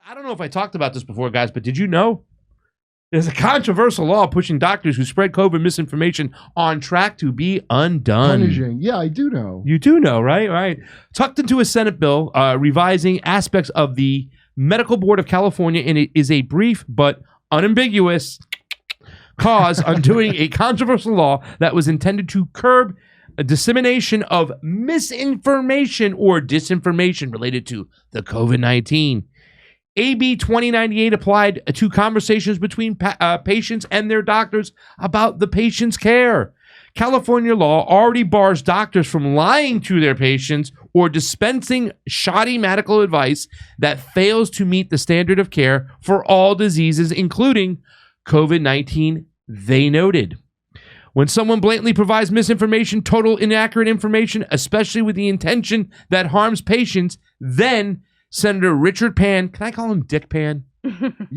I don't know if I talked about this before, guys, but did you know there's a controversial law pushing doctors who spread COVID misinformation on track to be undone? Punishing. Yeah, I do know. You do know, right? Right. Tucked into a Senate bill revising aspects of the Medical Board of California, and it is a brief but unambiguous cause undoing a controversial law that was intended to curb a dissemination of misinformation or disinformation related to the COVID-19. AB 2098 applied to conversations between patients and their doctors about the patient's care. California law already bars doctors from lying to their patients or dispensing shoddy medical advice that fails to meet the standard of care for all diseases, including COVID-19, they noted. When someone blatantly provides misinformation, total inaccurate information, especially with the intention that harms patients, then Senator Richard Pan, can I call him Dick Pan?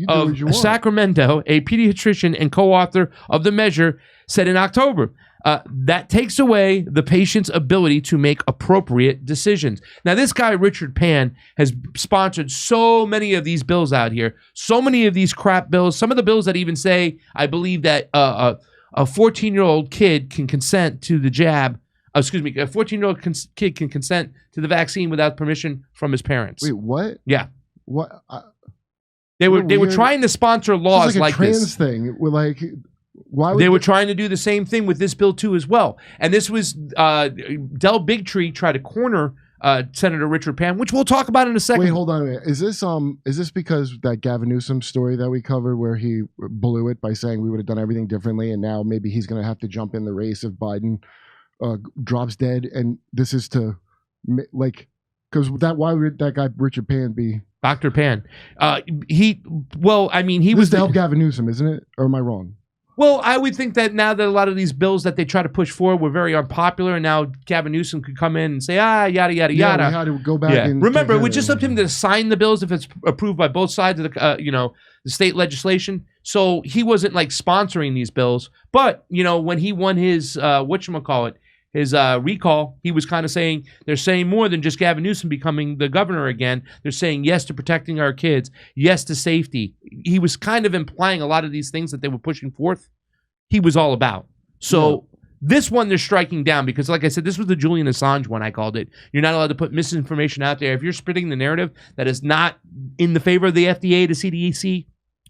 Of Sacramento, a pediatrician and co-author of the measure, said in October, that takes away the patient's ability to make appropriate decisions. Now, this guy, Richard Pan, has sponsored so many of these bills out here, so many of these crap bills, some of the bills that even say, I believe that a 14-year-old kid can consent to the jab. A 14-year-old kid can consent to the vaccine without permission from his parents. Wait, what? Yeah. What? They were trying to sponsor laws like trans this. Thing. We're like, why would they were trying to do the same thing with this bill too as well. And this was Bigtree tried to corner Senator Richard Pan, which we'll talk about in a second. Wait, hold on a minute. Is this because that Gavin Newsom story that we covered where he blew it by saying we would have done everything differently, and now maybe he's going to have to jump in the race if Biden drops dead, and this is to because why would that guy Richard Pan be Dr. Pan? He was to help Gavin Newsom, isn't it? Or am I wrong? Well, I would think that now that a lot of these bills that they try to push forward were very unpopular, and now Gavin Newsom could come in and say, yada, yada, yada. We had to go back and remember, it was just up to him to sign the bills if it's approved by both sides of the state legislation. So he wasn't like sponsoring these bills. But, when he won his, his recall, he was kind of saying, they're saying more than just Gavin Newsom becoming the governor again. They're saying yes to protecting our kids, yes to safety. He was kind of implying a lot of these things that they were pushing forth. He was all about. So this one they're striking down because, like I said, this was the Julian Assange one, I called it. You're not allowed to put misinformation out there. If you're spreading the narrative that is not in the favor of the FDA, the CDC,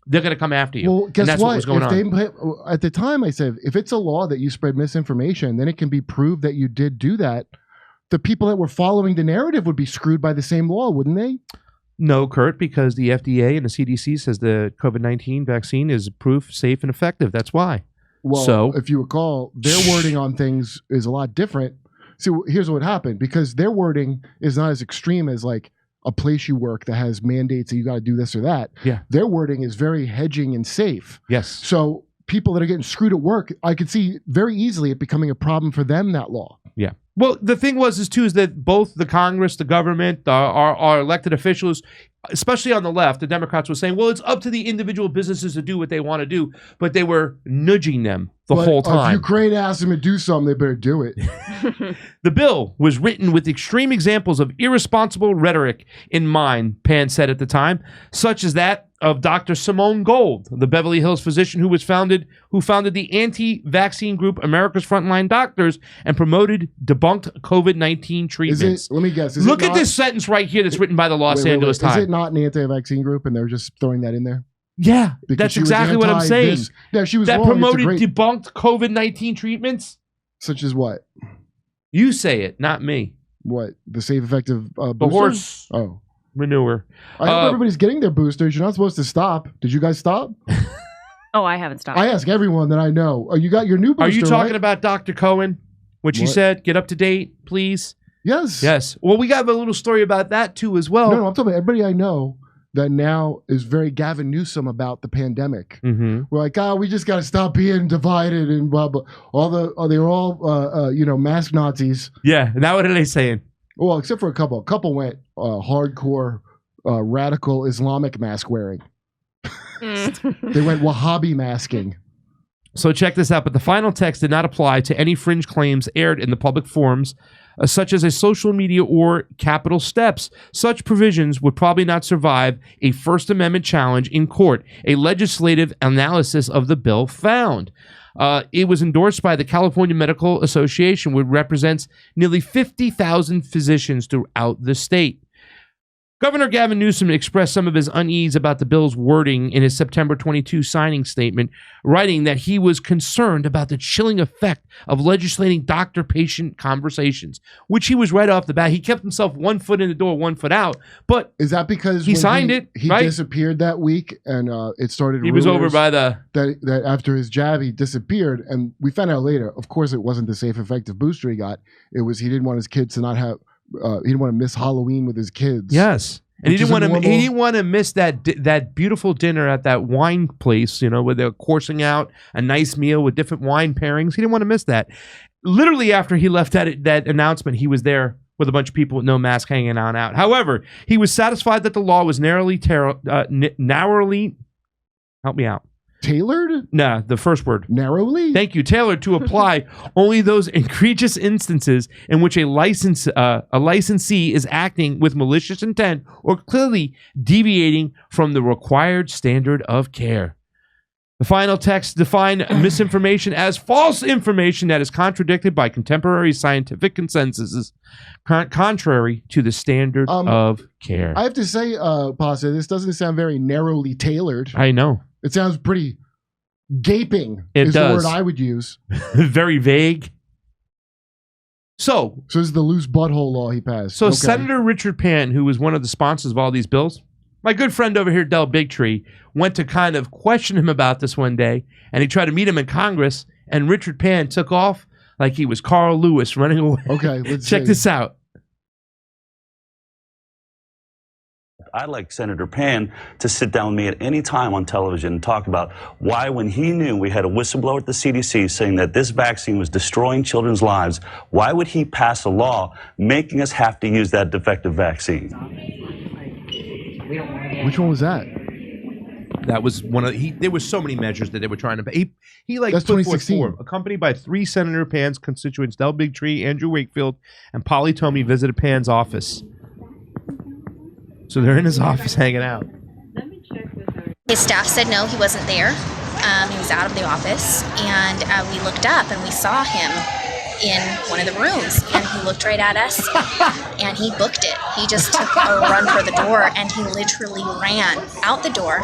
they're going to come after you. Well, guess and that's what was going on. At the time, I said, if it's a law that you spread misinformation, then it can be proved that you did do that. The people that were following the narrative would be screwed by the same law, wouldn't they? No, Kurt, because the FDA and the CDC says the COVID-19 vaccine is proof, safe, and effective. That's why. Well, if you recall, their wording on things is a lot different. See, here's what happened. Because their wording is not as extreme as like a place you work that has mandates that you got to do this or that. Yeah. Their wording is very hedging and safe. Yes. So people that are getting screwed at work, I could see very easily it becoming a problem for them, that law. Yeah. Well, the thing is that both the Congress, the government, our elected officials, especially on the left, the Democrats were saying, well, it's up to the individual businesses to do what they want to do. But they were nudging them the whole time. If Ukraine asked them to do something, they better do it. The bill was written with extreme examples of irresponsible rhetoric in mind, Pan said at the time, such as that of Dr. Simone Gold, the Beverly Hills physician who founded the anti-vaccine group America's Frontline Doctors and promoted debunked COVID-19 treatments. Let me guess. Look at this sentence right here that's written by the Los Angeles Times. Is it not an anti-vaccine group and they're just throwing that in there? Yeah, that's exactly what I'm saying. She was that wrong. Promoted debunked COVID-19 treatments? Such as what? You say it, not me. What? The safe, effective booster? The horse. Oh. Manure. I hope everybody's getting their boosters. You're not supposed to stop. Did you guys stop? Oh, I haven't stopped. I ask everyone that I know. Oh, you got your new booster, Are you talking right? about Dr. Cohen? What she said? Get up to date, please. Yes. Yes. Well, we got a little story about that too as well. No, I'm talking about everybody I know that now is very Gavin Newsom about the pandemic. Mm-hmm. We're like, we just got to stop being divided and blah, blah. They're all, mask Nazis. Yeah. Now what are they saying? Well, except for a couple. A couple went hardcore radical Islamic mask wearing. They went Wahhabi masking. So check this out. But the final text did not apply to any fringe claims aired in the public forums such as a social media or capital steps. Such provisions would probably not survive a First Amendment challenge in court, a legislative analysis of the bill found. It was endorsed by the California Medical Association, which represents nearly 50,000 physicians throughout the state. Governor Gavin Newsom expressed some of his unease about the bill's wording in his September 22 signing statement, writing that he was concerned about the chilling effect of legislating doctor-patient conversations, which he was right off the bat. He kept himself 1 foot in the door, 1 foot out. But is that because he signed it? He right? disappeared that week, and it started. He was over by the that after his jab, he disappeared, and we found out later. Of course, it wasn't the safe, effective booster he got. It was he didn't want his kids to not have. He didn't want to miss Halloween with his kids. Yes. And he didn't want to miss that beautiful dinner at that wine place, you know, where they're coursing out a nice meal with different wine pairings. He didn't want to miss that. Literally after he left that announcement, he was there with a bunch of people with no mask hanging on out. However, he was satisfied that the law was narrowly help me out. Tailored? Nah, the first word. Narrowly? Thank you. Tailored to apply only those egregious instances in which a licensee is acting with malicious intent or clearly deviating from the required standard of care. The final text defined misinformation as false information that is contradicted by contemporary scientific consensus contrary to the standard of care. I have to say, Pasa, this doesn't sound very narrowly tailored. I know. It sounds pretty gaping. It is does. the word I would use. Very vague. So this is the loose butthole law he passed. So Senator Richard Pan, who was one of the sponsors of all these bills, my good friend over here, Bigtree, went to kind of question him about this one day, and he tried to meet him in Congress, and Richard Pan took off like he was Carl Lewis running away. Okay, let's check this out. I'd like Senator Pan to sit down with me at any time on television and talk about why, when he knew we had a whistleblower at the CDC saying that this vaccine was destroying children's lives, why would he pass a law making us have to use that defective vaccine? Which one was that? That was one of there were so many measures that they were trying to. He like That's put forth 2016. accompanied by 3 Senator Pan's constituents: Del Bigtree, Andrew Wakefield, and Polly Tomey visited Pan's office. So they're in his office hanging out. His staff said no, he wasn't there. He was out of the office, and we looked up and we saw him in one of the rooms, and he looked right at us and he booked it. He just took a run for the door, and he literally ran out the door.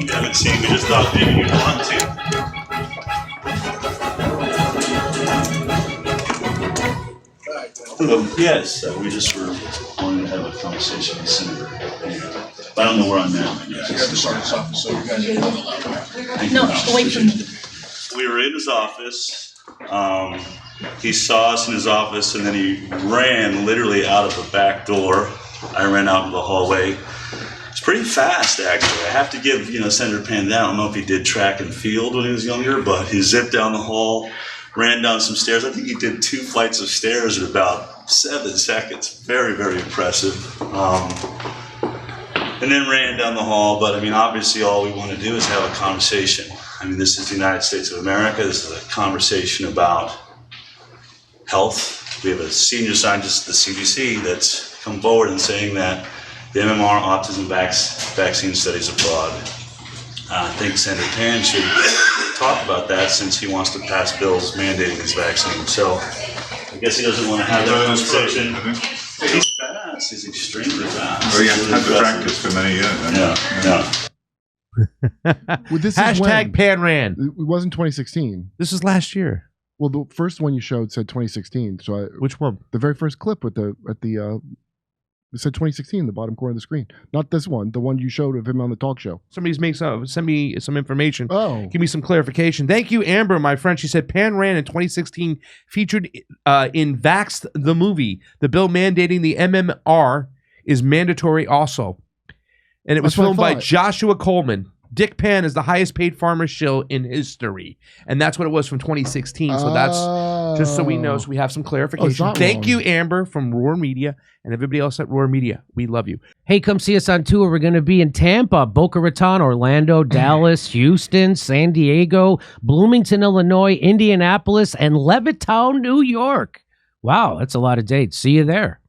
We haven't seen. We just thought maybe you'd want to. Yes, we just were wanting to have a conversation with Senator. I don't know where I'm at. You have to start this off so you guys are allowed. No, away from me. We were in his office. He saw us in his office, and then he ran literally out of the back door. I ran out in the hallway. It's pretty fast, actually. I have to give, Senator Pan that. I don't know if he did track and field when he was younger, but he zipped down the hall, ran down some stairs. I think he did 2 flights of stairs in about 7 seconds. Very, very impressive. And then ran down the hall. But, obviously all we want to do is have a conversation. This is the United States of America. This is a conversation about health. We have a senior scientist at the CDC that's come forward and saying that the MMR autism vaccine studies are fraud. I think Senator Pan should talk about that since he wants to pass bills mandating these vaccines. So I guess he doesn't want to have that conversation. He's fast. He's extremely fast. Well, he had to practice for many years. Yeah. Well, this is Hashtag when? Pan ran. It wasn't 2016. This is last year. Well, the first one you showed said 2016. So Which one? the very first clip with at the It said 2016 in the bottom corner of the screen. Not this one, the one you showed of him on the talk show. Somebody's send me some information. Oh. Give me some clarification. Thank you, Amber, my friend. She said Pan ran in 2016, featured in Vaxx the movie. The bill mandating the MMR is mandatory also. And it was That's what I filmed by thought. Joshua Coleman. Dick Pan is the highest paid farmer shill in history. And that's what it was from 2016. So that's just so we know, so we have some clarification. not Thank wrong. you, Amber, from Roar Media and everybody else at Roar Media. We love you. Hey, come see us on tour. We're going to be in Tampa, Boca Raton, Orlando, Dallas, Houston, San Diego, Bloomington, Illinois, Indianapolis, and Levittown, New York. Wow, that's a lot of dates. See you there.